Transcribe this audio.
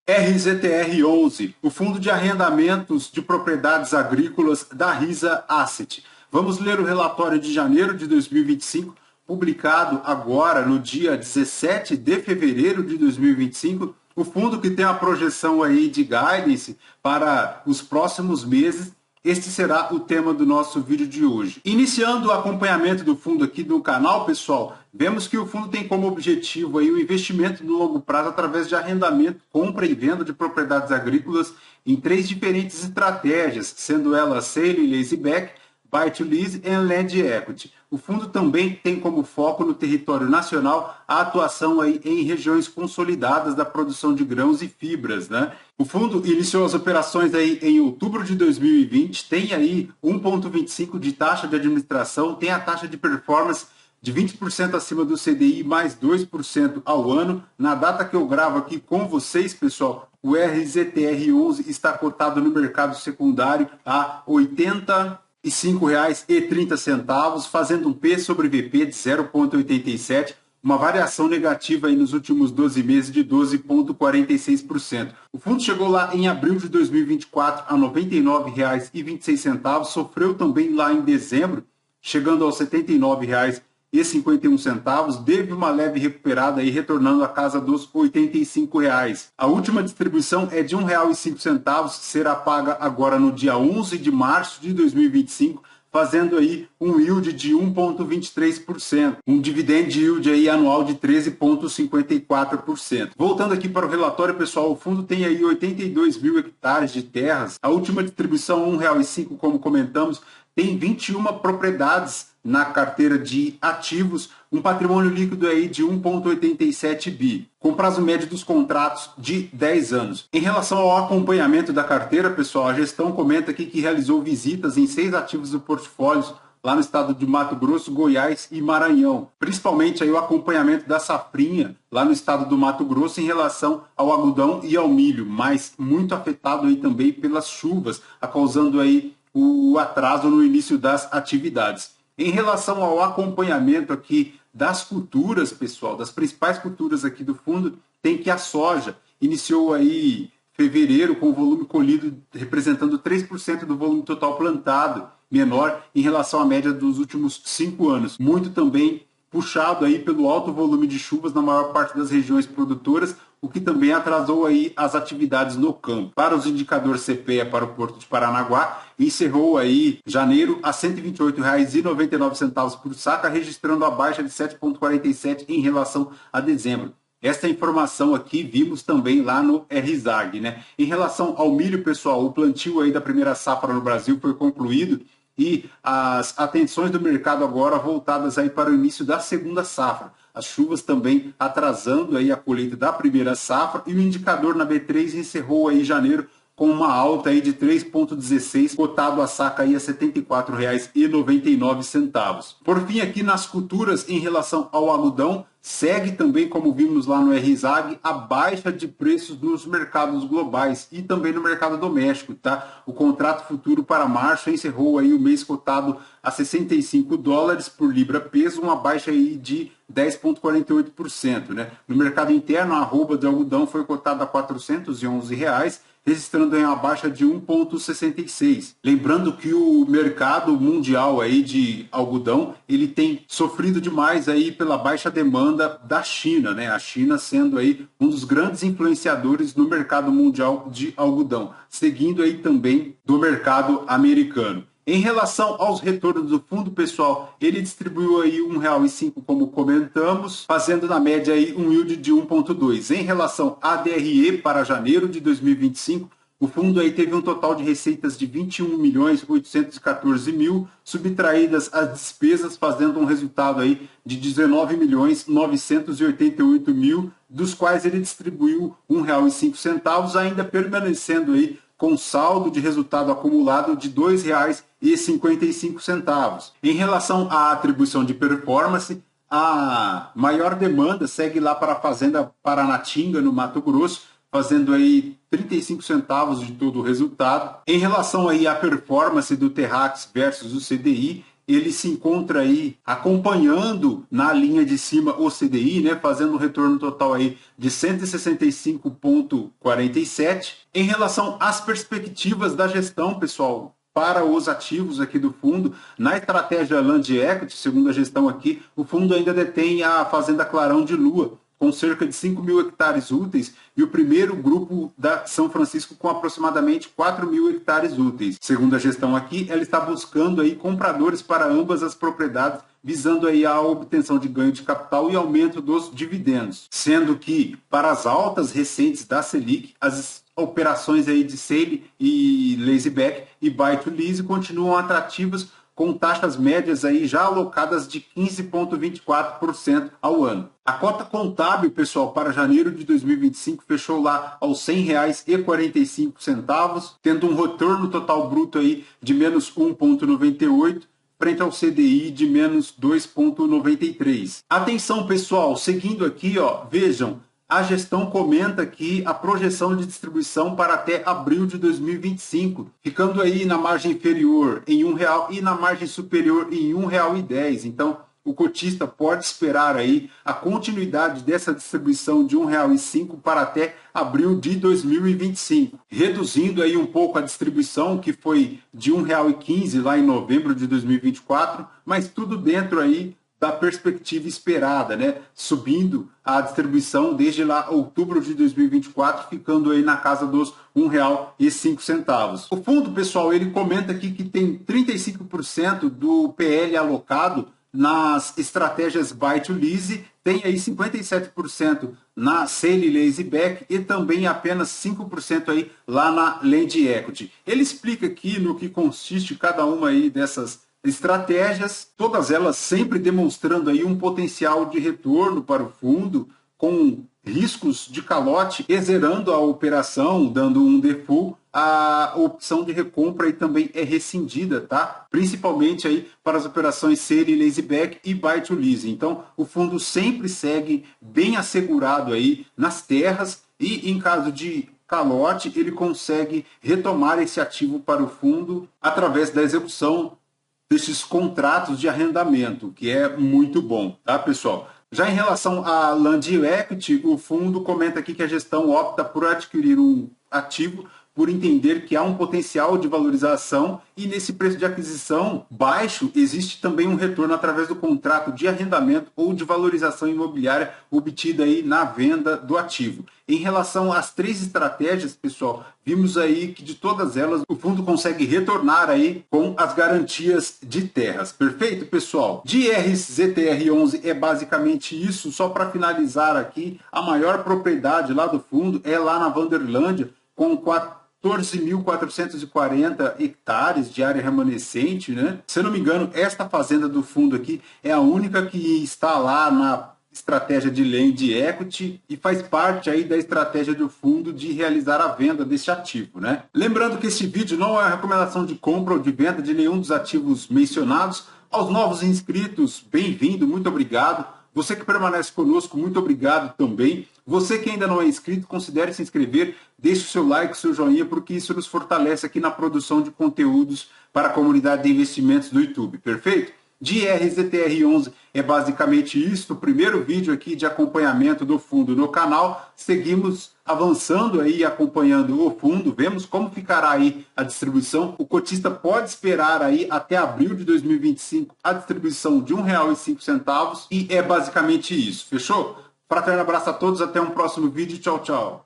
RZTR11, o Fundo de Arrendamentos de Propriedades Agrícolas da Risa Asset. Vamos ler o relatório de janeiro de 2025, publicado agora no dia 17 de fevereiro de 2025. O fundo que tem a projeção aí de guidance para os próximos meses. Este será o tema do nosso vídeo de hoje. Iniciando o acompanhamento do fundo aqui do canal, pessoal, vemos que o fundo tem como objetivo aí o investimento no longo prazo através de arrendamento, compra e venda de propriedades agrícolas em 3 diferentes estratégias, sendo elas Sale e Leaseback, Buy to Lease e Land Equity. O fundo também tem como foco no território nacional a atuação aí em regiões consolidadas da produção de grãos e fibras, né? O fundo iniciou as operações aí em outubro de 2020, tem aí 1,25 de taxa de administração, tem a taxa de performance de 20% acima do CDI mais 2% ao ano. Na data que eu gravo aqui com vocês, pessoal, o RZTR11 está cotado no mercado secundário a R$ 85,30, fazendo um P sobre VP de 0,87, uma variação negativa aí nos últimos 12 meses de 12,46%. O fundo chegou lá em abril de 2024 a R$ 99,26, sofreu também lá em dezembro, chegando aos R$ 79,51, teve uma leve recuperada aí, retornando à casa dos R$ 85. A última distribuição é de R$ 1,05, será paga agora no dia 11 de março de 2025, fazendo aí um yield de 1,23%, um dividend yield aí anual de 13,54%. Voltando aqui para o relatório, pessoal, o fundo tem aí 82 mil hectares de terras, a última distribuição R$ 1,05, como comentamos, tem 21 propriedades na carteira de ativos, um patrimônio líquido aí de 1,87 bi, com prazo médio dos contratos de 10 anos. Em relação ao acompanhamento da carteira, pessoal, a gestão comenta aqui que realizou visitas em 6 ativos do portfólio lá no estado de Mato Grosso, Goiás e Maranhão, principalmente aí o acompanhamento da safrinha lá no estado do Mato Grosso em relação ao algodão e ao milho, mas muito afetado aí também pelas chuvas, causando aí o atraso no início das atividades. Em relação ao acompanhamento aqui das culturas, pessoal, das principais culturas aqui do fundo, tem que a soja iniciou aí fevereiro com o volume colhido representando 3% do volume total plantado, menor em relação à média dos últimos 5 anos. Muito também puxado aí pelo alto volume de chuvas na maior parte das regiões produtoras, o que também atrasou aí as atividades no campo. Para os indicadores CPEA para o Porto de Paranaguá, encerrou aí janeiro a R$ 128,99 por saca, registrando a baixa de 7,47 em relação a dezembro. Essa informação aqui vimos também lá no RZAG, né? Em relação ao milho, pessoal, o plantio aí da primeira safra no Brasil foi concluído e as atenções do mercado agora voltadas aí para o início da segunda safra. As chuvas também atrasando aí a colheita da primeira safra e o indicador na B3 encerrou aí janeiro com uma alta aí de 3,16, cotado a saca aí a R$ 74,99. Por fim, aqui nas culturas, em relação ao algodão, segue também, como vimos lá no RZAG, a baixa de preços nos mercados globais e também no mercado doméstico, tá? O contrato futuro para março encerrou aí o mês cotado a $65 por libra peso, uma baixa aí de 10,48%, né? No mercado interno, a arroba de algodão foi cotada a R$ 411, registrando uma baixa de 1,66. Lembrando que o mercado mundial aí de algodão, ele tem sofrido demais aí pela baixa demanda da China, né? A China sendo aí um dos grandes influenciadores no mercado mundial de algodão, seguindo aí também do mercado americano. Em relação aos retornos do fundo, pessoal, ele distribuiu aí R$ 1,05, como comentamos, fazendo na média aí um yield de 1,2. Em relação à DRE para janeiro de 2025, o fundo aí teve um total de receitas de 21.814.000, subtraídas as despesas, fazendo um resultado aí de 19.988.000, dos quais ele distribuiu R$ 1,05, ainda permanecendo aí com saldo de resultado acumulado de R$ 2,55. Em relação à atribuição de performance, a maior demanda segue lá para a Fazenda Paranatinga, no Mato Grosso, fazendo aí 35 centavos de todo o resultado. Em relação aí à performance do Terrax versus o CDI, ele se encontra aí acompanhando na linha de cima o CDI, né, fazendo um retorno total aí de 165,47. Em relação às perspectivas da gestão, pessoal, para os ativos aqui do fundo, na estratégia Land Equity, segundo a gestão aqui, o fundo ainda detém a Fazenda Clarão de Lua, com cerca de 5 mil hectares úteis, e o primeiro grupo da São Francisco com aproximadamente 4 mil hectares úteis. Segundo a gestão aqui, ela está buscando aí compradores para ambas as propriedades, visando aí a obtenção de ganho de capital e aumento dos dividendos. Sendo que, para as altas recentes da Selic, as operações aí de sale e leaseback e buy to lease continuam atrativas, com taxas médias aí já alocadas de 15,24% ao ano. A cota contábil, pessoal, para janeiro de 2025 fechou lá aos R$ 100,45, tendo um retorno total bruto aí de menos 1,98%, frente ao CDI de menos 2,93%. Atenção, pessoal, seguindo aqui, ó, vejam, a gestão comenta aqui a projeção de distribuição para até abril de 2025, ficando aí na margem inferior em R$ 1,00 e na margem superior em R$ 1,10. Então, o cotista pode esperar aí a continuidade dessa distribuição de R$ 1,05 para até abril de 2025, reduzindo aí um pouco a distribuição, que foi de R$ 1,15 lá em novembro de 2024, mas tudo dentro aí da perspectiva esperada, né? Subindo a distribuição desde lá outubro de 2024, ficando aí na casa dos R$ 1,05. O fundo, pessoal, ele comenta aqui que tem 35% do PL alocado nas estratégias buy to lease, tem aí 57% na sale leaseback e também apenas 5% aí lá na land equity. Ele explica aqui no que consiste cada uma aí dessas estratégias, todas elas sempre demonstrando aí um potencial de retorno para o fundo, com riscos de calote, zerando a operação, dando um default. A opção de recompra aí também é rescindida, tá? Principalmente aí para as operações sale leaseback e buy to lease. Então, o fundo sempre segue bem assegurado aí nas terras e, em caso de calote, ele consegue retomar esse ativo para o fundo através da execução desses contratos de arrendamento, que é muito bom, tá, pessoal? Já em relação à Land Equity, o fundo comenta aqui que a gestão opta por adquirir um ativo por entender que há um potencial de valorização e nesse preço de aquisição baixo existe também um retorno através do contrato de arrendamento ou de valorização imobiliária obtida aí na venda do ativo. Em relação às três estratégias, pessoal, vimos aí que de todas elas o fundo consegue retornar aí com as garantias de terras. Perfeito, pessoal? De ZTR11 é basicamente isso. Só para finalizar aqui, a maior propriedade lá do fundo é lá na Wanderlândia, com 14.440 hectares de área remanescente, né? Se eu não me engano, esta fazenda do fundo aqui é a única que está lá na estratégia de land equity e faz parte aí da estratégia do fundo de realizar a venda desse ativo, né? Lembrando que este vídeo não é uma recomendação de compra ou de venda de nenhum dos ativos mencionados. Aos novos inscritos, bem-vindo, muito obrigado. Você que permanece conosco, muito obrigado também. Você que ainda não é inscrito, considere se inscrever, deixe o seu like, o seu joinha, porque isso nos fortalece aqui na produção de conteúdos para a comunidade de investimentos do YouTube, perfeito? De RZTR11 é basicamente isso, o primeiro vídeo aqui de acompanhamento do fundo no canal. Seguimos avançando aí, acompanhando o fundo, vemos como ficará aí a distribuição. O cotista pode esperar aí até abril de 2025 a distribuição de R$ 1,05 e é basicamente isso, fechou? Fraterno abraço a todos, até um próximo vídeo, tchau, tchau.